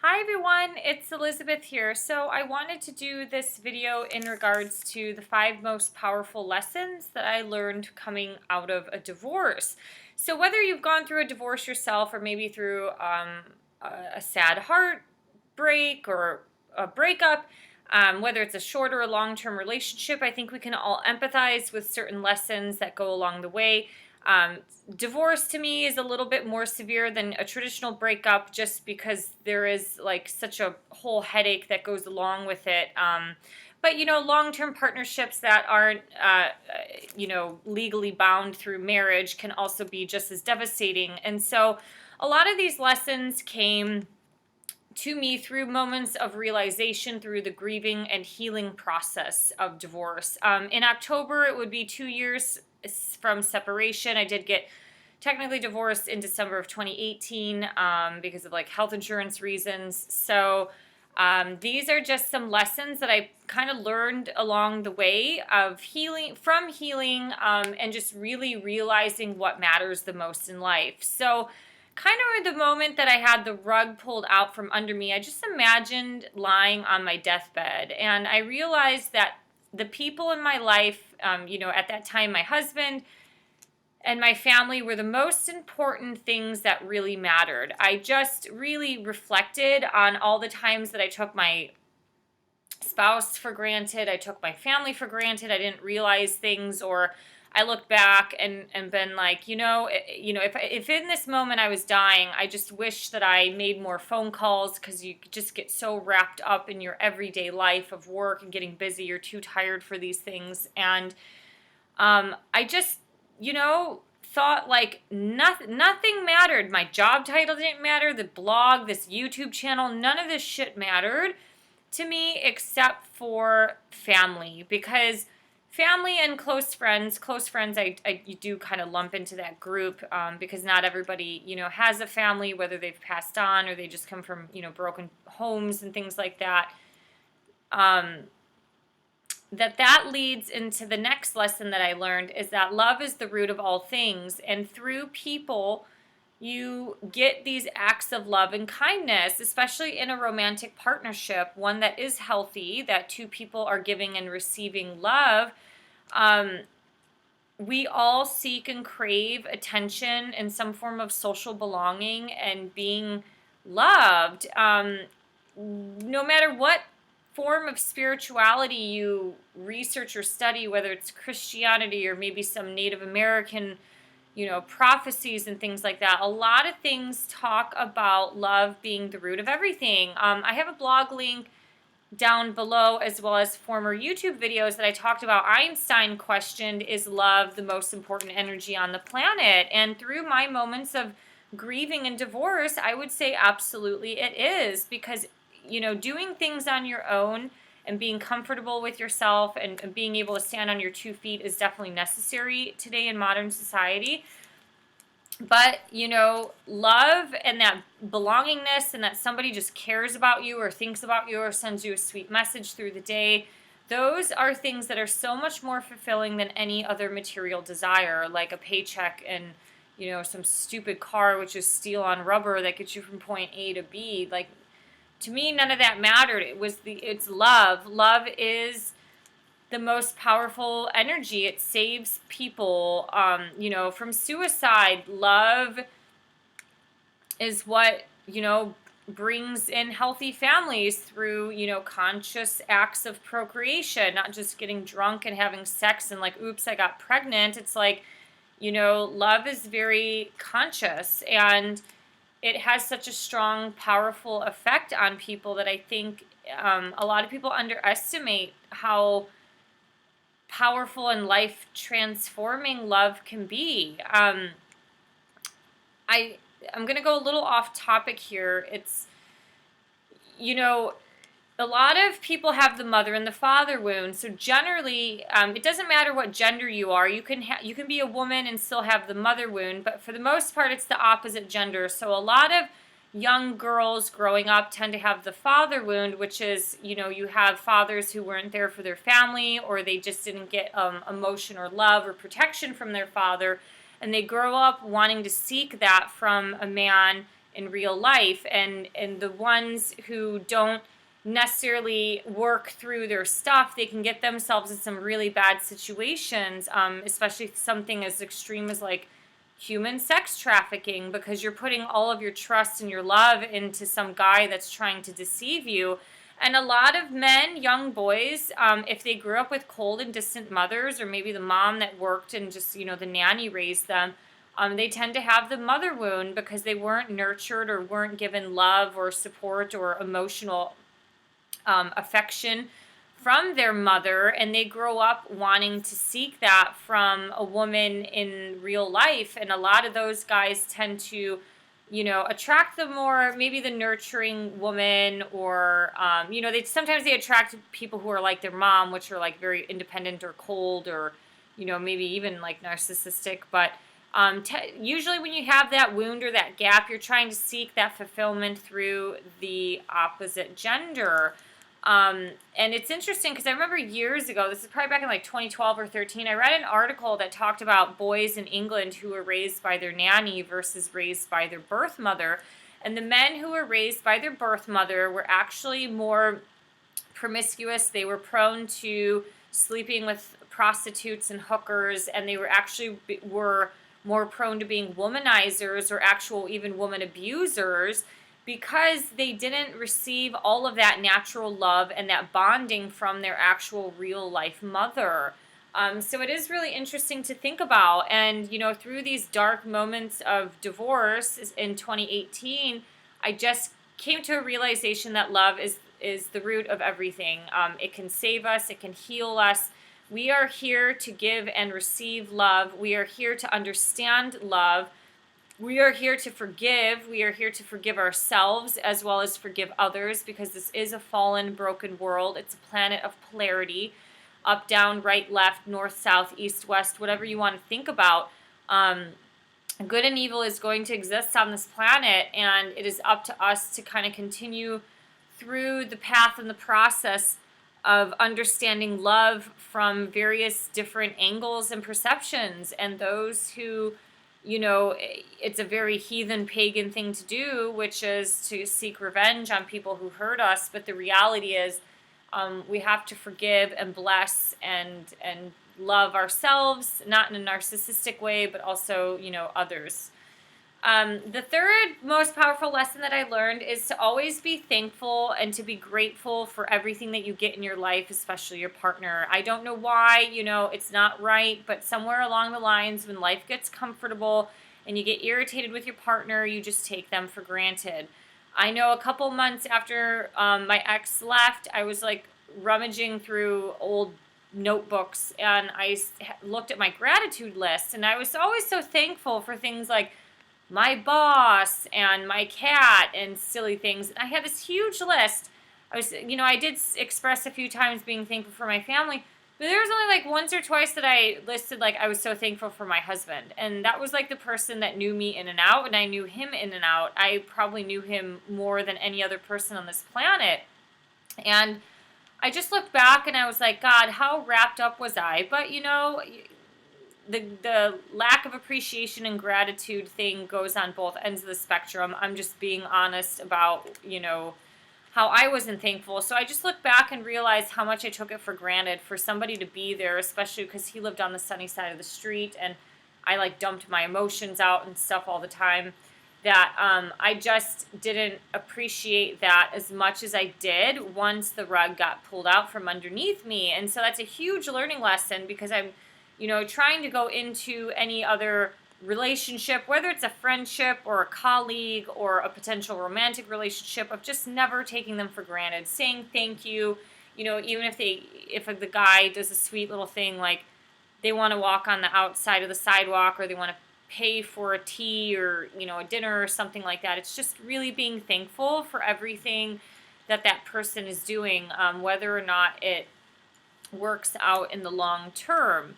Hi everyone, it's Elizabeth here. So I wanted to do this video in regards to the 5 most powerful lessons that I learned coming out of a divorce. So whether you've gone through a divorce yourself or maybe through a sad heartbreak or a breakup, whether it's a short or a long-term relationship, I think we can all empathize with certain lessons that go along the way. Um, Divorce to me is a little bit more severe than a traditional breakup just because there is like such a whole headache that goes along with it. But long-term partnerships that aren't, legally bound through marriage can also be just as devastating. And so a lot of these lessons came to me through moments of realization through the grieving and healing process of divorce. In October, it would be 2 years from separation. I did get technically divorced in December of 2018 because of like health insurance reasons. So these are just some lessons that I kind of learned along the way of healing, and just really realizing what matters the most in life. So kind of the moment that I had the rug pulled out from under me, I just imagined lying on my deathbed. And I realized that the people in my life, at that time, my husband and my family were the most important things that really mattered. I just really reflected on all the times that I took my spouse for granted. I took my family for granted. I didn't realize things, or I looked back and been like, if in this moment I was dying, I just wish that I made more phone calls, because you just get so wrapped up in your everyday life of work and getting busy. You're too tired for these things. And I just, thought like nothing mattered. My job title didn't matter. The blog, this YouTube channel, none of this shit mattered to me except for family, because family and close friends, I you do kind of lump into that group, because not everybody, has a family, whether they've passed on or they just come from, broken homes and things like that. That leads into the next lesson that I learned, is that love is the root of all things. And through people, you get these acts of love and kindness, especially in a romantic partnership, one that is healthy, that two people are giving and receiving love. We all seek and crave attention and some form of social belonging and being loved. No matter what form of spirituality you research or study, whether it's Christianity or maybe some Native American, prophecies and things like that, a lot of things talk about love being the root of everything. I have a blog link down below, as well as former YouTube videos that I talked about. Einstein questioned, is love the most important energy on the planet? And through my moments of grieving and divorce, I would say absolutely it is, because doing things on your own and being comfortable with yourself and being able to stand on your 2 feet is definitely necessary today in modern society. But, love and that belongingness and that somebody just cares about you or thinks about you or sends you a sweet message through the day, those are things that are so much more fulfilling than any other material desire, like a paycheck and, some stupid car, which is steel on rubber that gets you from point A to B. Like, to me, none of that mattered. It's love. Love is the most powerful energy. It saves people, from suicide. Love is what, brings in healthy families through, conscious acts of procreation, not just getting drunk and having sex and like, oops, I got pregnant. It's like, love is very conscious, and it has such a strong, powerful effect on people that I think a lot of people underestimate how powerful and life-transforming love can be. I'm going to go a little off topic here. It's, a lot of people have the mother and the father wound. So generally, it doesn't matter what gender you are. You can be a woman and still have the mother wound, but for the most part, it's the opposite gender. So a lot of young girls growing up tend to have the father wound, which is, you have fathers who weren't there for their family, or they just didn't get emotion or love or protection from their father, and they grow up wanting to seek that from a man in real life, and the ones who don't necessarily work through their stuff, they can get themselves in some really bad situations, especially something as extreme as like human sex trafficking, because you're putting all of your trust and your love into some guy that's trying to deceive you. And a lot of men, young boys, if they grew up with cold and distant mothers, or maybe the mom that worked and just, the nanny raised them, they tend to have the mother wound because they weren't nurtured or weren't given love or support or emotional affection from their mother, and they grow up wanting to seek that from a woman in real life. And a lot of those guys tend to attract the more, maybe the nurturing woman, or they attract people who are like their mom, which are like very independent or cold, or maybe even like narcissistic. But usually when you have that wound or that gap, you're trying to seek that fulfillment through the opposite gender. And it's interesting because I remember years ago, this is probably back in like 2012 or 13, I read an article that talked about boys in England who were raised by their nanny versus raised by their birth mother. And the men who were raised by their birth mother were actually more promiscuous. They were prone to sleeping with prostitutes and hookers, and they were more prone to being womanizers or actual even woman abusers, because they didn't receive all of that natural love and that bonding from their actual real life mother. So it is really interesting to think about. And, through these dark moments of divorce in 2018, I just came to a realization that love is the root of everything. It can save us. It can heal us. We are here to give and receive love. We are here to understand love. We are here to forgive. We are here to forgive ourselves as well as forgive others, because this is a fallen, broken world. It's a planet of polarity, up, down, right, left, north, south, east, west, whatever you want to think about. Good and evil is going to exist on this planet, and it is up to us to kind of continue through the path and the process of understanding love from various different angles and perceptions. And those who it's a very heathen, pagan thing to do, which is to seek revenge on people who hurt us. But the reality is, we have to forgive and bless and love ourselves, not in a narcissistic way, but also, others. The third most powerful lesson that I learned is to always be thankful and to be grateful for everything that you get in your life, especially your partner. I don't know why, it's not right, but somewhere along the lines, when life gets comfortable and you get irritated with your partner, you just take them for granted. I know a couple months after my ex left, I was like rummaging through old notebooks, and I looked at my gratitude list, and I was always so thankful for things like my boss and my cat and silly things. And I had this huge list. I did express a few times being thankful for my family, but there was only like once or twice that I listed like I was so thankful for my husband. And that was like the person that knew me in and out, and I knew him in and out. I probably knew him more than any other person on this planet. And I just looked back and I was like, God, how wrapped up was I? But the lack of appreciation and gratitude thing goes on both ends of the spectrum. I'm just being honest about, how I wasn't thankful. So I just looked back and realized how much I took it for granted for somebody to be there, especially because he lived on the sunny side of the street, and I like dumped my emotions out and stuff all the time, that I just didn't appreciate that as much as I did once the rug got pulled out from underneath me. And so that's a huge learning lesson, because I'm trying to go into any other relationship, whether it's a friendship or a colleague or a potential romantic relationship, of just never taking them for granted, saying thank you, even if the guy does a sweet little thing, like they want to walk on the outside of the sidewalk, or they want to pay for a tea or, a dinner or something like that. It's just really being thankful for everything that person is doing, whether or not it works out in the long term.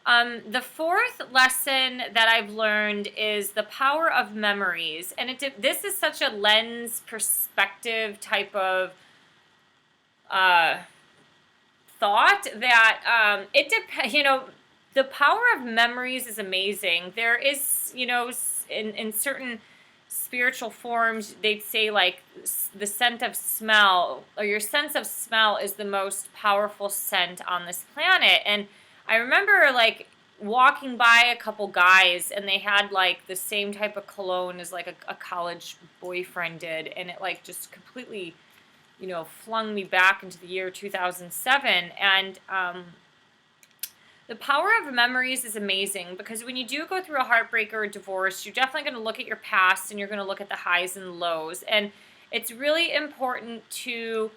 The fourth lesson that I've learned is the power of memories. And this is such a lens perspective type of thought that it depends. The power of memories is amazing. There is, in certain spiritual forms, they'd say like the scent of smell, or your sense of smell is the most powerful scent on this planet. And I remember like walking by a couple guys, and they had like the same type of cologne as like a college boyfriend did, and it like just completely, flung me back into the year 2007. And the power of memories is amazing, because when you do go through a heartbreak or a divorce, you're definitely going to look at your past, and you're going to look at the highs and lows. And it's really important to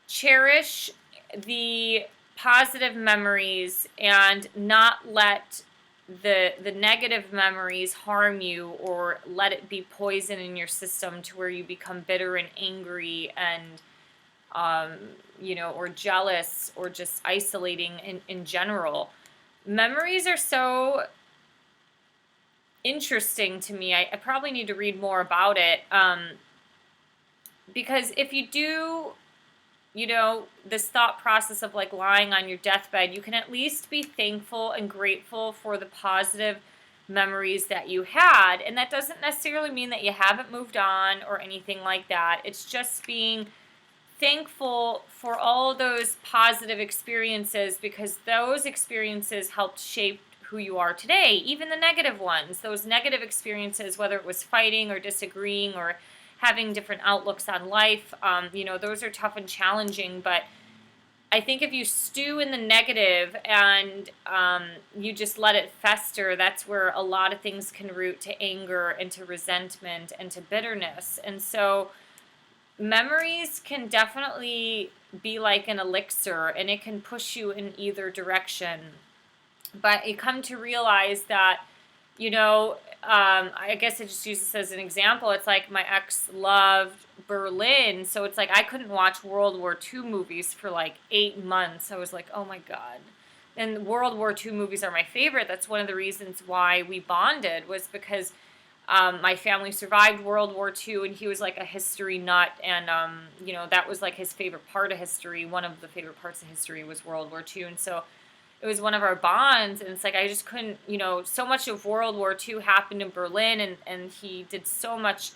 cherish the positive memories and not let the negative memories harm you, or let it be poison in your system to where you become bitter and angry and or jealous, or just isolating in general. Memories are so interesting to me. I probably need to read more about it, because if you do, this thought process of like lying on your deathbed, you can at least be thankful and grateful for the positive memories that you had. And that doesn't necessarily mean that you haven't moved on or anything like that. It's just being thankful for all those positive experiences, because those experiences helped shape who you are today. Even the negative ones, those negative experiences, whether it was fighting or disagreeing or having different outlooks on life, those are tough and challenging. But I think if you stew in the negative and you just let it fester, that's where a lot of things can root to anger and to resentment and to bitterness. And so memories can definitely be like an elixir, and it can push you in either direction. But you come to realize that, I guess I just use this as an example. It's like my ex loved Berlin, so it's like I couldn't watch World War II movies for like 8 months. I was like, oh my God. And World War II movies are my favorite. That's one of the reasons why we bonded, was because my family survived World War II, and he was like a history nut, and that was like his favorite part of history. One of the favorite parts of history was World War II, and so it was one of our bonds. And it's like I just couldn't, so much of World War II happened in Berlin, and he did so much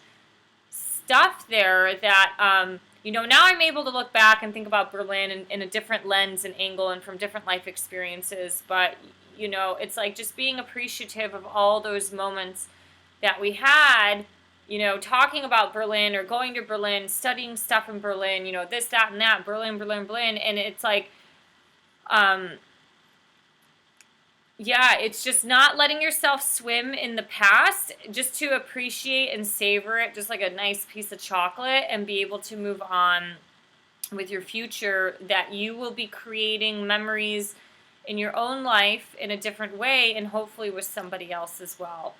stuff there that now I'm able to look back and think about Berlin in a different lens and angle, and from different life experiences. But it's like just being appreciative of all those moments that we had, talking about Berlin, or going to Berlin, studying stuff in Berlin, this, that, and that, Berlin, Berlin, Berlin. And it's like, it's just not letting yourself swim in the past, just to appreciate and savor it, just like a nice piece of chocolate, and be able to move on with your future, that you will be creating memories in your own life in a different way, and hopefully with somebody else as well.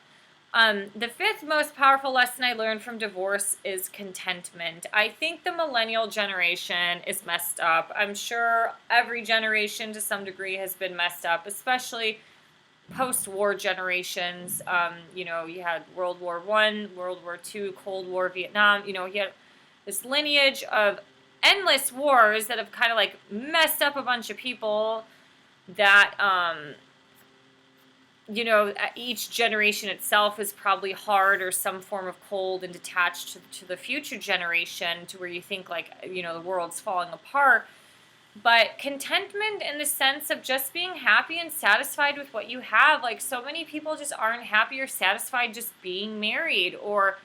The fifth most powerful lesson I learned from divorce is contentment. I think the millennial generation is messed up. I'm sure every generation to some degree has been messed up, especially post-war generations. You had World War I, World War II, Cold War, Vietnam. You had this lineage of endless wars that have kind of like messed up a bunch of people that each generation itself is probably hard, or some form of cold and detached to the future generation, to where you think like, the world's falling apart. But contentment in the sense of just being happy and satisfied with what you have. Like, so many people just aren't happy or satisfied just being married, or,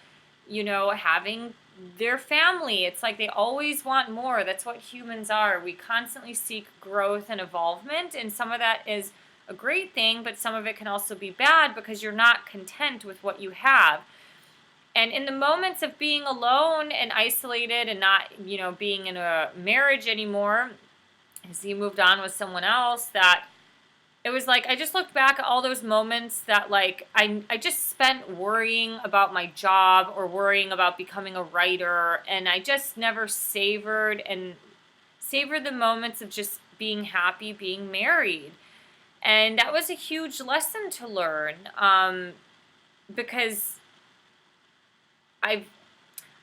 having their family. It's like they always want more. That's what humans are. We constantly seek growth and evolvement, and some of that is a great thing, but some of it can also be bad, because you're not content with what you have. And in the moments of being alone and isolated, and not, being in a marriage anymore, as he moved on with someone else, that it was like, I just looked back at all those moments that like I just spent worrying about my job, or worrying about becoming a writer, and I just never savored the moments of just being happy, being married. And that was a huge lesson to learn, because I've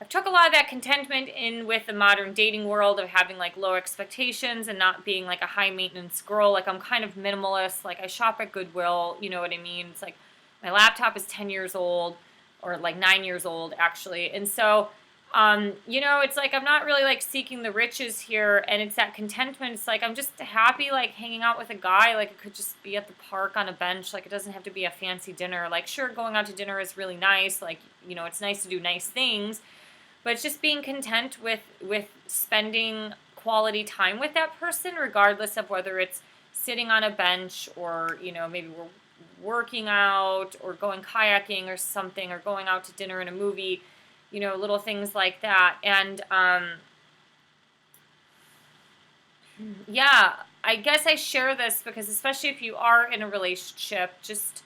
took a lot of that contentment in with the modern dating world, of having like low expectations and not being like a high maintenance girl. Like, I'm kind of minimalist. Like, I shop at Goodwill, you know what I mean? It's like my laptop is 10 years old. or like 9 years old actually. And so, it's like I'm not really like seeking the riches here, and it's that contentment. It's like I'm just happy like hanging out with a guy. Like it could just be at the park on a bench. Like it doesn't have to be a fancy dinner. Like sure, going out to dinner is really nice. Like it's nice to do nice things, but it's just being content with spending quality time with that person, regardless of whether it's sitting on a bench or maybe we're working out or going kayaking or something, or going out to dinner and a movie, little things like that. And yeah, I guess I share this because, especially if you are in a relationship, just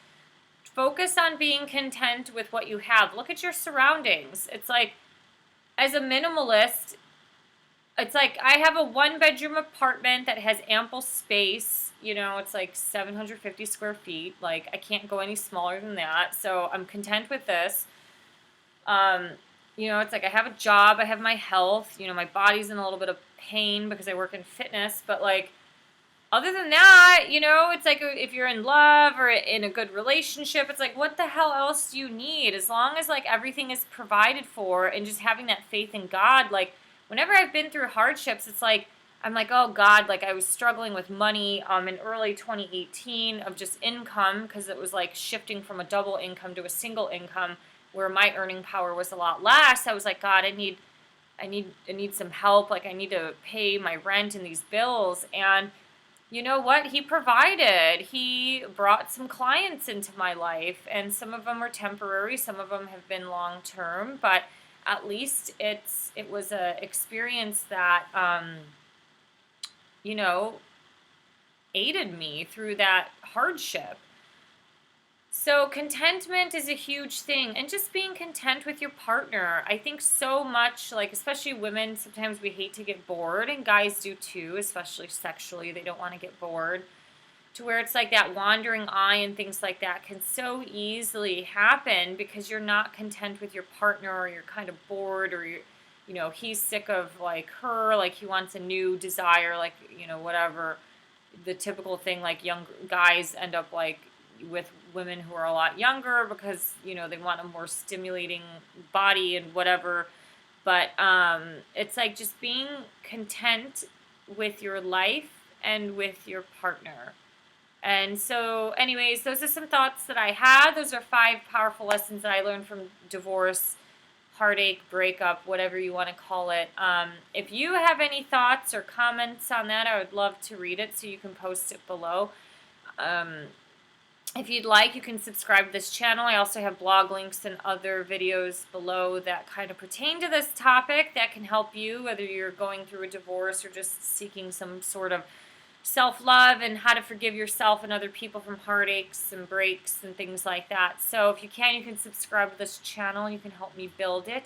focus on being content with what you have. Look at your surroundings. It's like, as a minimalist, it's like I have a 1-bedroom apartment that has ample space. It's like 750 square feet. Like I can't go any smaller than that. So I'm content with this. It's like I have a job, I have my health, my body's in a little bit of pain because I work in fitness, but like other than that, it's like if you're in love or in a good relationship, it's like what the hell else do you need? As long as like everything is provided for, and just having that faith in God. Like whenever I've been through hardships, it's like I'm like, oh God, like I was struggling with money in early 2018 of just income, because it was like shifting from a double income to a single income where my earning power was a lot less. I was like, God, I need some help. Like I need to pay my rent and these bills. And you know what? He provided. He brought some clients into my life, and some of them are temporary, some of them have been long term, but at least it was a experience that you know aided me through that hardship. So contentment is a huge thing, and just being content with your partner. I think so much, like especially women, sometimes we hate to get bored, and guys do too, especially sexually. They don't want to get bored, to where it's like that wandering eye and things like that can so easily happen because you're not content with your partner, or you're kind of bored, or he's sick of like her, like he wants a new desire, like whatever the typical thing. Like young guys end up like with women who are a lot younger because they want a more stimulating body and whatever. But it's like just being content with your life and with your partner. And so anyways, those are some thoughts that I had. Those are 5 powerful lessons that I learned from divorce, heartache, breakup, whatever you want to call it. If you have any thoughts or comments on that, I would love to read it, so you can post it below. If you'd like, you can subscribe to this channel. I also have blog links and other videos below that kind of pertain to this topic that can help you, whether you're going through a divorce or just seeking some sort of self-love and how to forgive yourself and other people from heartaches and breaks and things like that. So if you can subscribe to this channel. You can help me build it.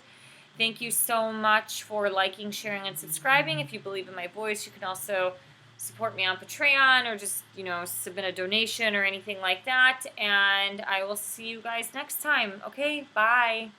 Thank you so much for liking, sharing, and subscribing. If you believe in my voice, you can also support me on Patreon, or just, submit a donation or anything like that. And I will see you guys next time. Okay, bye.